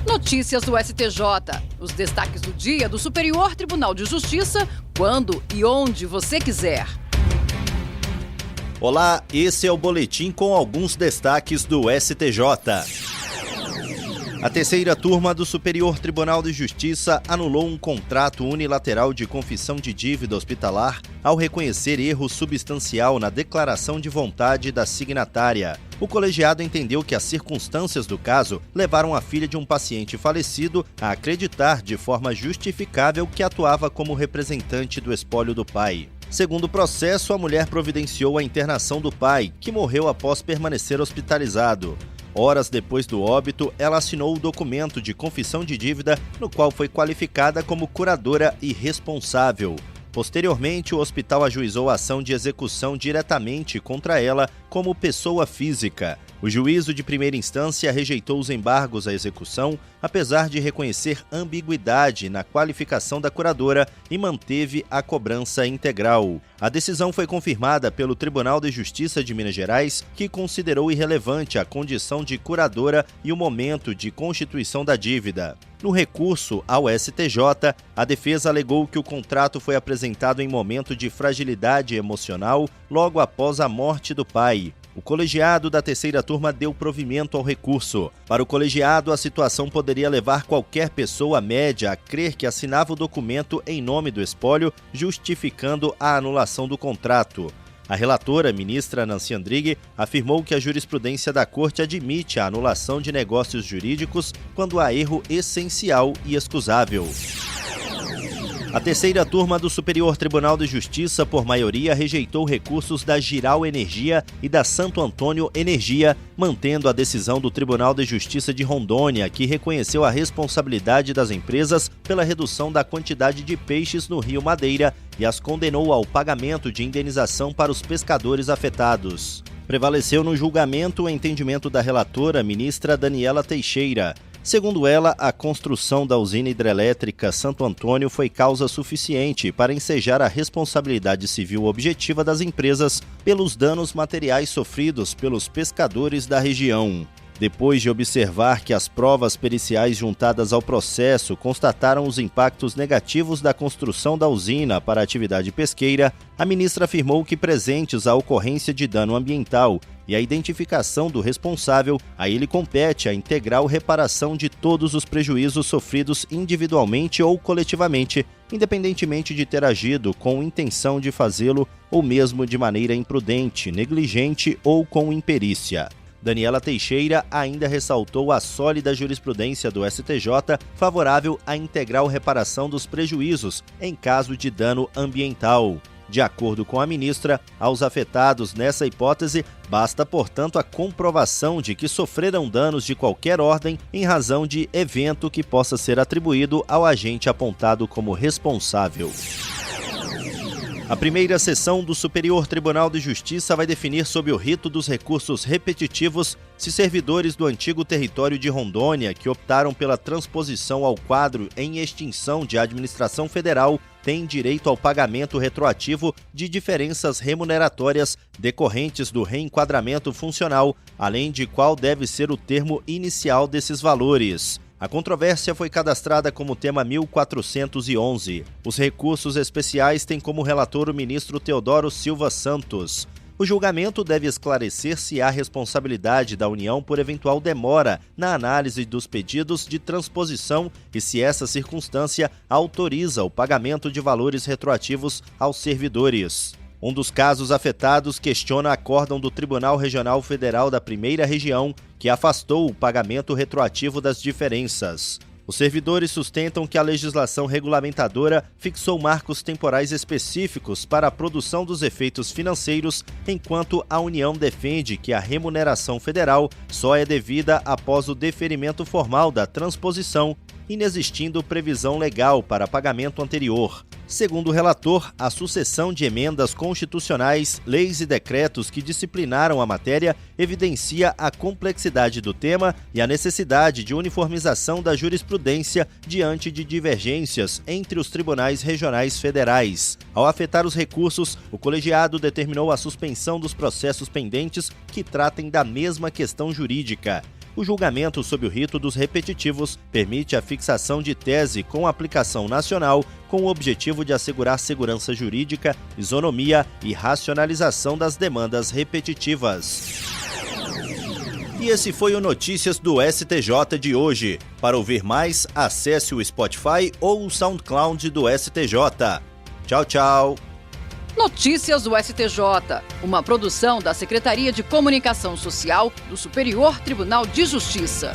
Notícias do STJ. Os destaques do dia do Superior Tribunal de Justiça, quando e onde você quiser. Olá, esse é o boletim com alguns destaques do STJ. A terceira turma do Superior Tribunal de Justiça anulou um contrato unilateral de confissão de dívida hospitalar ao reconhecer erro substancial na declaração de vontade da signatária. O colegiado entendeu que as circunstâncias do caso levaram a filha de um paciente falecido a acreditar de forma justificável que atuava como representante do espólio do pai. Segundo o processo, a mulher providenciou a internação do pai, que morreu após permanecer hospitalizado. Horas depois do óbito, ela assinou o documento de confissão de dívida, no qual foi qualificada como curadora e responsável. Posteriormente, o hospital ajuizou a ação de execução diretamente contra ela como pessoa física. O juízo de primeira instância rejeitou os embargos à execução, apesar de reconhecer ambiguidade na qualificação da curadora e manteve a cobrança integral. A decisão foi confirmada pelo Tribunal de Justiça de Minas Gerais, que considerou irrelevante a condição de curadora e o momento de constituição da dívida. No recurso ao STJ, a defesa alegou que o contrato foi apresentado em momento de fragilidade emocional logo após a morte do pai. O colegiado da terceira turma deu provimento ao recurso. Para o colegiado, a situação poderia levar qualquer pessoa média a crer que assinava o documento em nome do espólio, justificando a anulação do contrato. A relatora, ministra Nancy Andrighi, afirmou que a jurisprudência da Corte admite a anulação de negócios jurídicos quando há erro essencial e excusável. A terceira turma do Superior Tribunal de Justiça, por maioria, rejeitou recursos da Giral Energia e da Santo Antônio Energia, mantendo a decisão do Tribunal de Justiça de Rondônia, que reconheceu a responsabilidade das empresas pela redução da quantidade de peixes no Rio Madeira e as condenou ao pagamento de indenização para os pescadores afetados. Prevaleceu no julgamento o entendimento da relatora, ministra Daniela Teixeira. Segundo ela, a construção da usina hidrelétrica Santo Antônio foi causa suficiente para ensejar a responsabilidade civil objetiva das empresas pelos danos materiais sofridos pelos pescadores da região. Depois de observar que as provas periciais juntadas ao processo constataram os impactos negativos da construção da usina para a atividade pesqueira, a ministra afirmou que, presentes a ocorrência de dano ambiental e a identificação do responsável, a ele compete a integral reparação de todos os prejuízos sofridos individualmente ou coletivamente, independentemente de ter agido com intenção de fazê-lo ou mesmo de maneira imprudente, negligente ou com imperícia. Daniela Teixeira ainda ressaltou a sólida jurisprudência do STJ favorável à integral reparação dos prejuízos em caso de dano ambiental. De acordo com a ministra, aos afetados nessa hipótese, basta, portanto, a comprovação de que sofreram danos de qualquer ordem em razão de evento que possa ser atribuído ao agente apontado como responsável. A primeira sessão do Superior Tribunal de Justiça vai definir sob o rito dos recursos repetitivos se servidores do antigo território de Rondônia que optaram pela transposição ao quadro em extinção de administração federal têm direito ao pagamento retroativo de diferenças remuneratórias decorrentes do reenquadramento funcional, além de qual deve ser o termo inicial desses valores. A controvérsia foi cadastrada como tema 1411. Os recursos especiais têm como relator o ministro Teodoro Silva Santos. O julgamento deve esclarecer se há responsabilidade da União por eventual demora na análise dos pedidos de transposição e se essa circunstância autoriza o pagamento de valores retroativos aos servidores. Um dos casos afetados questiona acórdão do Tribunal Regional Federal da Primeira Região, que afastou o pagamento retroativo das diferenças. Os servidores sustentam que a legislação regulamentadora fixou marcos temporais específicos para a produção dos efeitos financeiros, enquanto a União defende que a remuneração federal só é devida após o deferimento formal da transposição, inexistindo previsão legal para pagamento anterior. Segundo o relator, a sucessão de emendas constitucionais, leis e decretos que disciplinaram a matéria evidencia a complexidade do tema e a necessidade de uniformização da jurisprudência diante de divergências entre os tribunais regionais federais. Ao afetar os recursos, o colegiado determinou a suspensão dos processos pendentes que tratem da mesma questão jurídica. O julgamento sob o rito dos repetitivos permite a fixação de tese com aplicação nacional com o objetivo de assegurar segurança jurídica, isonomia e racionalização das demandas repetitivas. E esse foi o Notícias do STJ de hoje. Para ouvir mais, acesse o Spotify ou o SoundCloud do STJ. Tchau, tchau. Notícias do STJ, uma produção da Secretaria de Comunicação Social do Superior Tribunal de Justiça.